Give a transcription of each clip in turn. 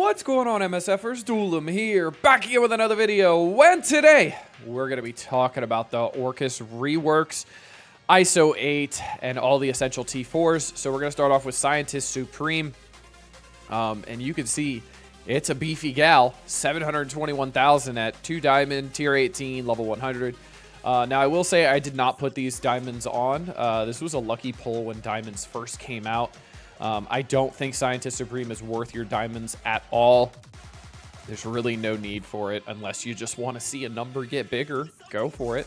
What's going on, MSFers? Duelim here, back again with another video. And today, we're going to be talking about the Orcus reworks, ISO 8, and all the essential T4s. So we're going to start off with Scientist Supreme. And you can see, it's a beefy gal, 721,000 at 2 diamond, tier 18, level 100. Now, I will say I did not put these diamonds on. This was a lucky pull when diamonds first came out. I don't think Scientist Supreme is worth your diamonds at all. There's really no need for it unless you just want to see a number get bigger. Go for it.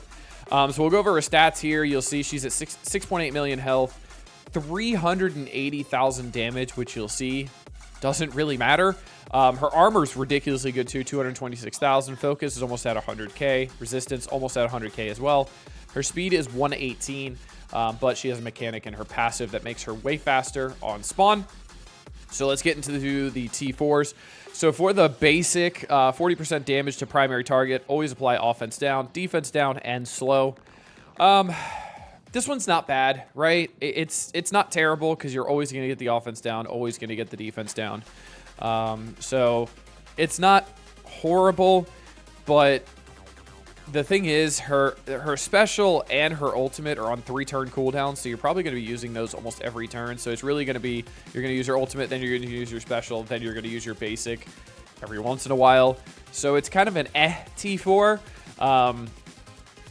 So we'll go over her stats here. You'll see she's at 6.8 million health, 380,000 damage, which you'll see doesn't really matter. Her armor's ridiculously good too, 226,000. Focus is almost at 100k. Resistance almost at 100k as well. Her speed is 118. But she has a mechanic in her passive that makes her way faster on spawn. So let's get into the T4s. So for the basic 40% damage to primary target, always apply offense down, defense down, and slow. This one's not bad, right? It's not terrible because you're always going to get the offense down, always going to get the defense down. So it's not horrible, but the thing is, her special and her ultimate are on 3-turn cooldowns, so you're probably going to be using those almost every turn. So it's really going to be, you're going to use your ultimate, then you're going to use your special, then you're going to use your basic every once in a while. So it's kind of an T4.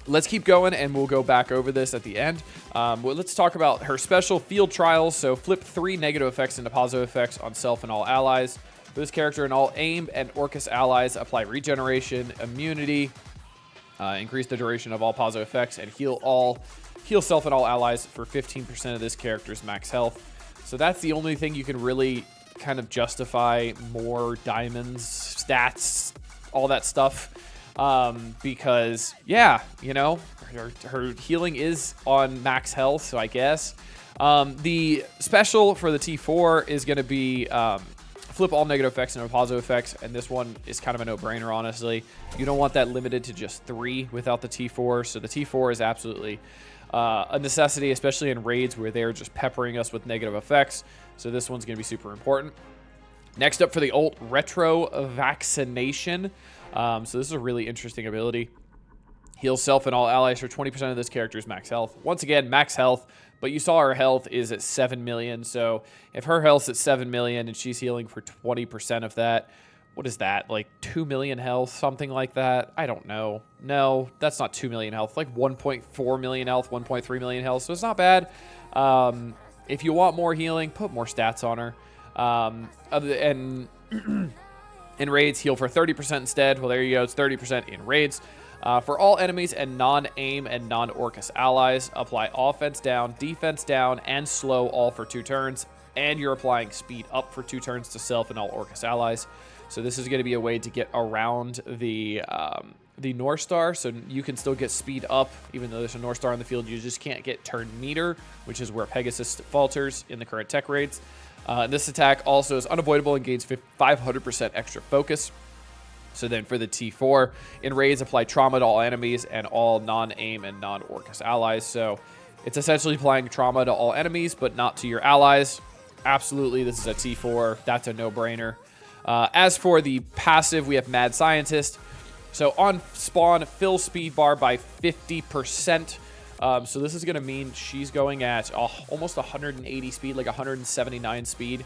Let's keep going, and we'll go back over this at the end. Well, let's talk about her special field trials. So flip 3 negative effects into positive effects on self and all allies. For this character and all AIM and Orcus allies, apply regeneration, immunity, increase the duration of all positive effects, and heal self and all allies for 15% of this character's max health. So that's the only thing you can really kind of justify more diamonds, stats, all that stuff. Because, yeah, you know, her healing is on max health, so I guess. The special for the T4 is going to be flip all negative effects into positive effects, and this one is kind of a no-brainer, honestly. You don't want that limited to just 3 without the T4, so the T4 is absolutely a necessity, especially in raids where they're just peppering us with negative effects, so this one's going to be super important. Next up for the ult, Retro Vaccination. So this is a really interesting ability. Heal self and all allies for 20% of this character's max health. Once again, max health, but you saw her health is at 7 million. So if her health's at 7 million and she's healing for 20% of that, what is that? Like 2 million health, something like that? I don't know. No, that's not 2 million health. Like 1.4 million health, 1.3 million health. So it's not bad. If you want more healing, put more stats on her. And in raids, heal for 30% instead. Well, there you go. It's 30% in raids. For all enemies and non-AIM and non-Orcus allies, apply offense down, defense down, and slow all for 2 turns. And you're applying speed up for 2 turns to self and all Orcus allies. So this is going to be a way to get around the North Star. So you can still get speed up, even though there's a North Star on the field. You just can't get turn meter, which is where Pegasus falters in the current tech raids. This attack also is unavoidable and gains 500% extra focus. So then for the T4, in raids, apply trauma to all enemies and all non-AIM and non-Orcus allies. So it's essentially applying trauma to all enemies, but not to your allies. Absolutely, this is a T4. That's a no-brainer. As for the passive, we have Mad Scientist. So on spawn, fill speed bar by 50%. So this is going to mean she's going at almost 180 speed, like 179 speed.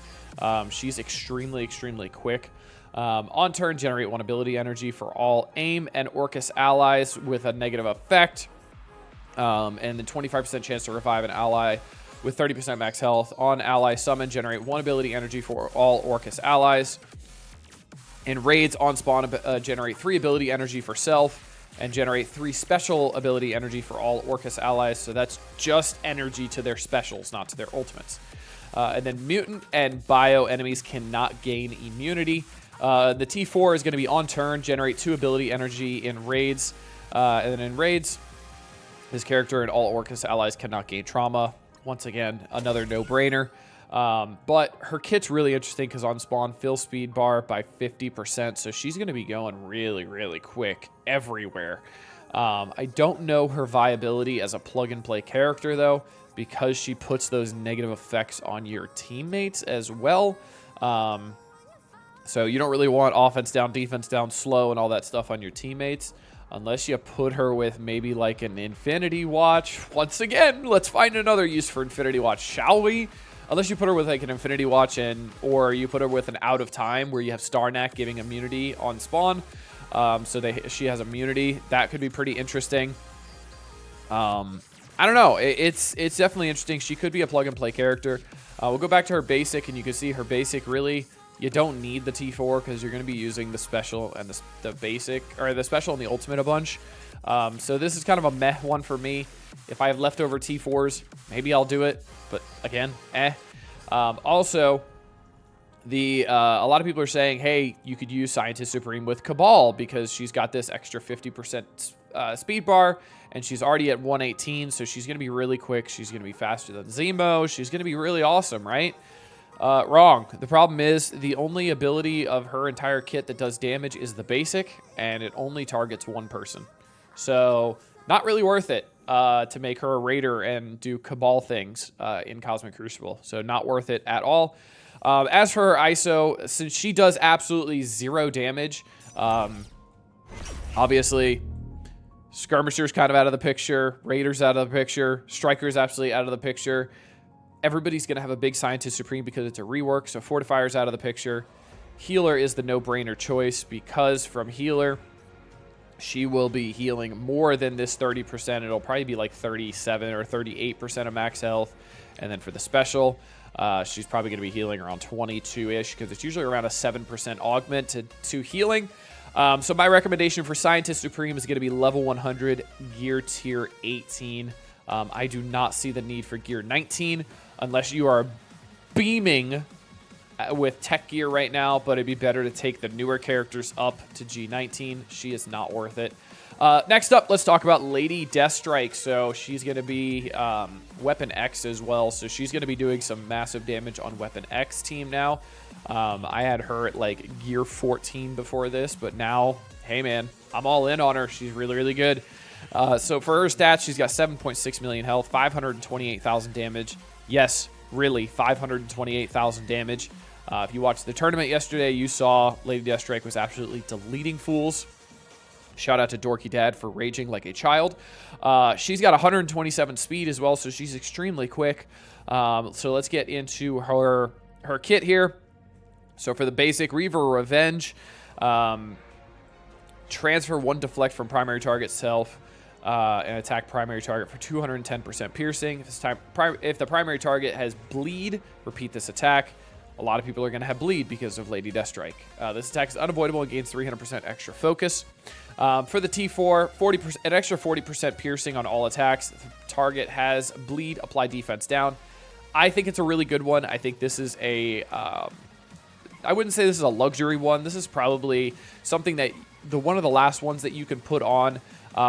She's extremely, extremely quick. On turn, generate 1 ability energy for all AIM and Orcus allies with a negative effect. And then 25% chance to revive an ally with 30% max health. On ally summon, generate 1 ability energy for all Orcus allies. In raids, on spawn, generate 3 ability energy for self. And generate 3 special ability energy for all Orcus allies. So that's just energy to their specials, not to their ultimates. And then mutant and bio enemies cannot gain immunity. The T4 is going to be on turn, generate 2 ability energy in raids. And then in raids, this character and all Orcus allies cannot gain trauma. Once again, another no-brainer. But her kit's really interesting because on spawn, fill speed bar by 50%. So she's going to be going really, really quick everywhere. I don't know her viability as a plug-and-play character, though, because she puts those negative effects on your teammates as well. So you don't really want offense down, defense down, slow, and all that stuff on your teammates. Unless you put her with maybe like an Infinity Watch. Once again, let's find another use for Infinity Watch, shall we? Unless you put her with like an Infinity Watch or you put her with an Out of Time where you have Starnak giving immunity on spawn. She has immunity. That could be pretty interesting. I don't know. It's definitely interesting. She could be a plug-and-play character. We'll go back to her basic, and you can see her basic really... You don't need the T4 because you're going to be using the special and the basic, or the special and the ultimate a bunch. So this is kind of a meh one for me. If I have leftover T4s, maybe I'll do it. But again, eh. Also, a lot of people are saying, hey, you could use Scientist Supreme with Cabal because she's got this extra 50% speed bar, and she's already at 118, so she's going to be really quick. She's going to be faster than Zemo. She's going to be really awesome, right? Wrong. The problem is the only ability of her entire kit that does damage is the basic, and it only targets one person. So not really worth it to make her a raider and do Cabal things in Cosmic Crucible. So not worth it at all. As for her ISO, since she does absolutely 0 damage, obviously Skirmisher's kind of out of the picture, Raider's out of the picture, Striker's absolutely out of the picture. Everybody's going to have a big Scientist Supreme because it's a rework, so Fortifier's out of the picture. Healer is the no-brainer choice because from Healer, she will be healing more than this 30%. It'll probably be like 37 or 38% of max health. And then for the special, she's probably going to be healing around 22-ish because it's usually around a 7% augment to healing. So my recommendation for Scientist Supreme is going to be level 100, gear tier 18. I do not see the need for gear 19 unless you are beaming with tech gear right now, but it'd be better to take the newer characters up to G19. She is not worth it. Next up, let's talk about Lady Deathstrike. So she's going to be Weapon X as well. So she's going to be doing some massive damage on Weapon X team now. I had her at like gear 14 before this, but now, hey man, I'm all in on her. She's really, really good. So for her stats, she's got 7.6 million health, 528,000 damage. Yes, really, 528,000 damage. If you watched the tournament yesterday, you saw Lady Deathstrike was absolutely deleting fools. Shout out to Dorky Dad for raging like a child. She's got 127 speed as well, so she's extremely quick. So let's get into her kit here. So for the basic, Reaver Revenge, transfer 1 deflect from primary target self and attack primary target for 210% piercing. If the primary target has bleed, repeat this attack. A lot of people are going to have bleed because of Lady Deathstrike. This attack is unavoidable and gains 300% extra focus. For the T4, an extra 40% piercing on all attacks. If the target has bleed, apply defense down. I think it's a really good one. I think this is a... I wouldn't say this is a luxury one. This is probably something that one of the last ones that you can put on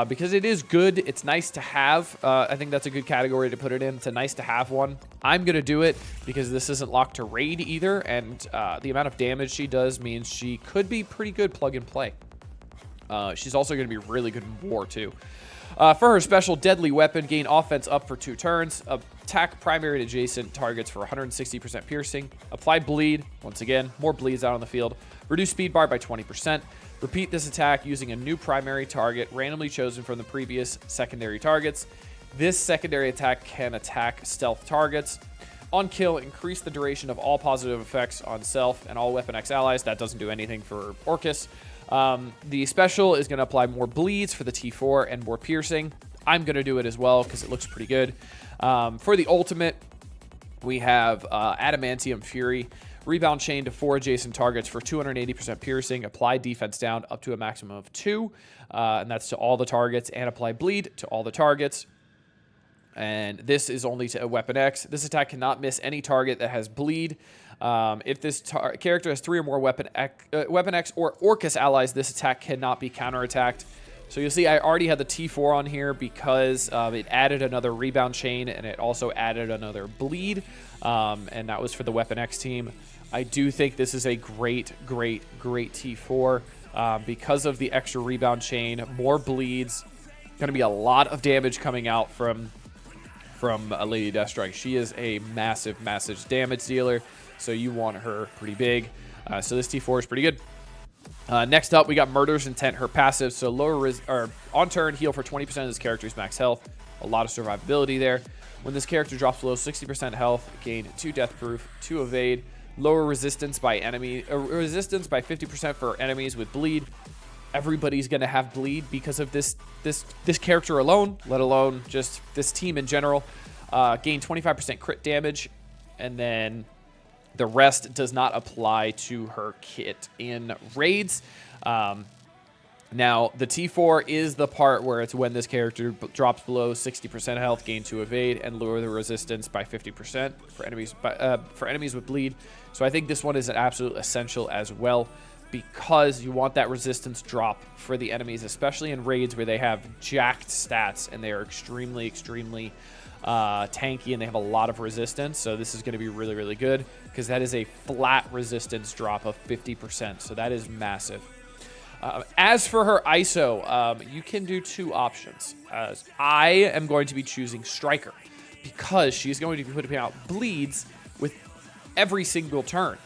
because it is good. It's nice to have. I think that's a good category to put it in. It's a nice to have one. I'm going to do it because this isn't locked to raid either, and the amount of damage she does means she could be pretty good plug and play. She's also going to be really good in war too. For her special, Deadly Weapon, gain offense up for 2 turns. Attack primary and adjacent targets for 160% piercing. Apply bleed. Once again, more bleeds out on the field. Reduce speed bar by 20%. Repeat this attack using a new primary target randomly chosen from the previous secondary targets. This secondary attack can attack stealth targets. On kill, increase the duration of all positive effects on self and all Weapon X allies. That doesn't do anything for Orcus. The special is going to apply more bleeds for the T4 and more piercing. I'm going to do it as well because it looks pretty good. For the ultimate, we have Adamantium Fury. Rebound chain to 4 adjacent targets for 280% piercing. Apply defense down up to a maximum of 2. And that's to all the targets. And apply bleed to all the targets. And this is only to a Weapon X. This attack cannot miss any target that has bleed. If this character has 3 or more Weapon X or Orcus allies, this attack cannot be counterattacked. So you'll see I already had the T4 on here because it added another rebound chain and it also added another bleed. And that was for the Weapon X team. I do think this is a great, great, great T4 because of the extra rebound chain, more bleeds. Going to be a lot of damage coming out from Lady Deathstrike. She is a massive, massive damage dealer. so you want her pretty big. So this T4 is pretty good. Next up, we got Murder's Intent, her passive. So on turn, heal for 20% of this character's max health. A lot of survivability there. When this character drops below 60% health, gain 2 death proof, 2 evade, lower resistance by 50% for enemies with bleed. Everybody's gonna have bleed because of this character alone, let alone just this team in general. Gain 25% crit damage, and then the rest does not apply to her kit in raids. Now, the T4 is the part where it's when this character drops below 60% health, gain 2 evade, and lower the resistance by 50% for enemies with bleed. So I think this one is an absolute essential as well, because you want that resistance drop for the enemies, especially in raids where they have jacked stats and they are extremely, extremely tanky and they have a lot of resistance. So this is going to be really, really good because that is a flat resistance drop of 50%. So that is massive. As for her ISO, you can do 2 options. I am going to be choosing Striker because she's going to be putting out bleeds with every single turn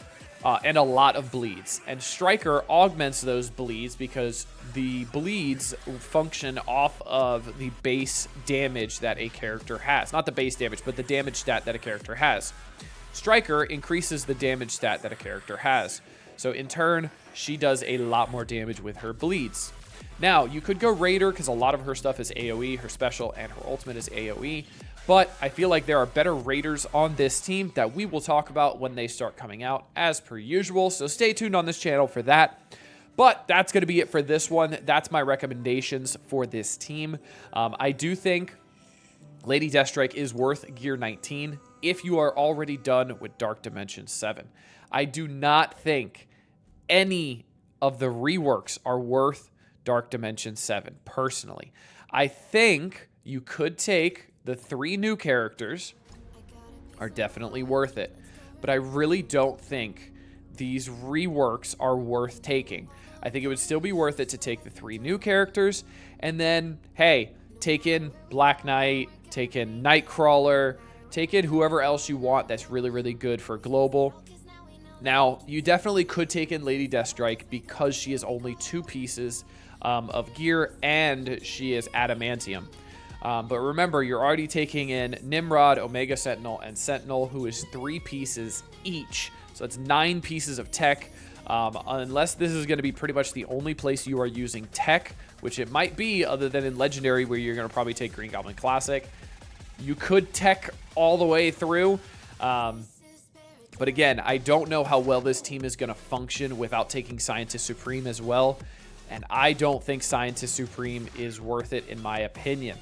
and a lot of bleeds. And Striker augments those bleeds because the bleeds function off of the base damage that a character has. Not the base damage, but the damage stat that a character has. Striker increases the damage stat that a character has. So in turn, she does a lot more damage with her bleeds. Now, you could go Raider because a lot of her stuff is AoE, her special and her ultimate is AoE. But I feel like there are better Raiders on this team that we will talk about when they start coming out as per usual. So stay tuned on this channel for that. But that's going to be it for this one. That's my recommendations for this team. I do think Lady Deathstrike is worth gear 19 if you are already done with Dark Dimension 7. I do not think any of the reworks are worth Dark Dimension 7, personally. I think you could take the 3 new characters, are definitely worth it, but I really don't think these reworks are worth taking. I think it would still be worth it to take the 3 new characters, and then, hey, take in Black Knight, take in Nightcrawler, take in whoever else you want that's really, really good for global. Now, you definitely could take in Lady Deathstrike because she is only 2 pieces of gear and she is adamantium. But remember, you're already taking in Nimrod, Omega Sentinel, and Sentinel, who is 3 pieces each. So it's 9 pieces of tech. Unless this is going to be pretty much the only place you are using tech, which it might be other than in Legendary where you're going to probably take Green Goblin Classic. You could tech all the way through. But again, I don't know how well this team is going to function without taking Scientist Supreme as well. And I don't think Scientist Supreme is worth it in my opinion.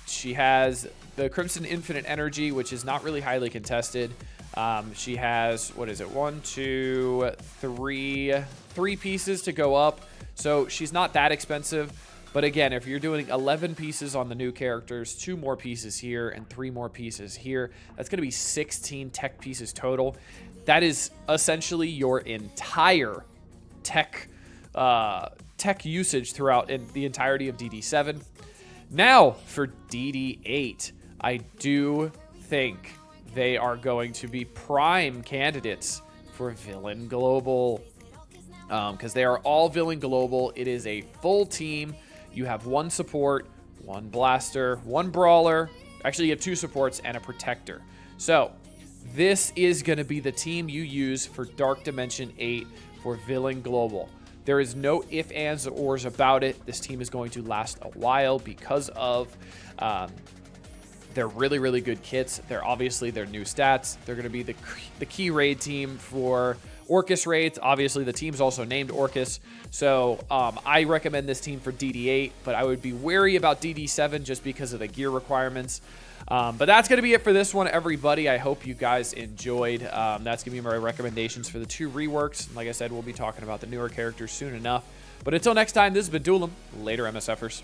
She has the Crimson Infinite Energy, which is not really highly contested. She has, what is it, 1, 2, 3 pieces to go up. So she's not that expensive. But again, if you're doing 11 pieces on the new characters, 2 more pieces here and 3 more pieces here, that's going to be 16 tech pieces total. That is essentially your entire tech usage throughout the entirety of DD7. Now, for DD8, I do think they are going to be prime candidates for Villain Global. Because they are all Villain Global. It is a full team. You have 1 support, 1 blaster, 1 brawler. Actually, you have 2 supports and a protector. So, this is going to be the team you use for Dark Dimension 8 for Villain Global. There is no ifs, ands, or ors about it. This team is going to last a while because of their really, really good kits. They're obviously their new stats. They're going to be the key raid team for Orcus raids. Obviously, the team's also named Orcus. So I recommend this team for DD8, but I would be wary about DD7 just because of the gear requirements. But that's going to be it for this one, everybody. I hope you guys enjoyed. That's going to be my recommendations for the 2 reworks. Like I said, we'll be talking about the newer characters soon enough. But until next time, this has been Duelim. Later, MSFers.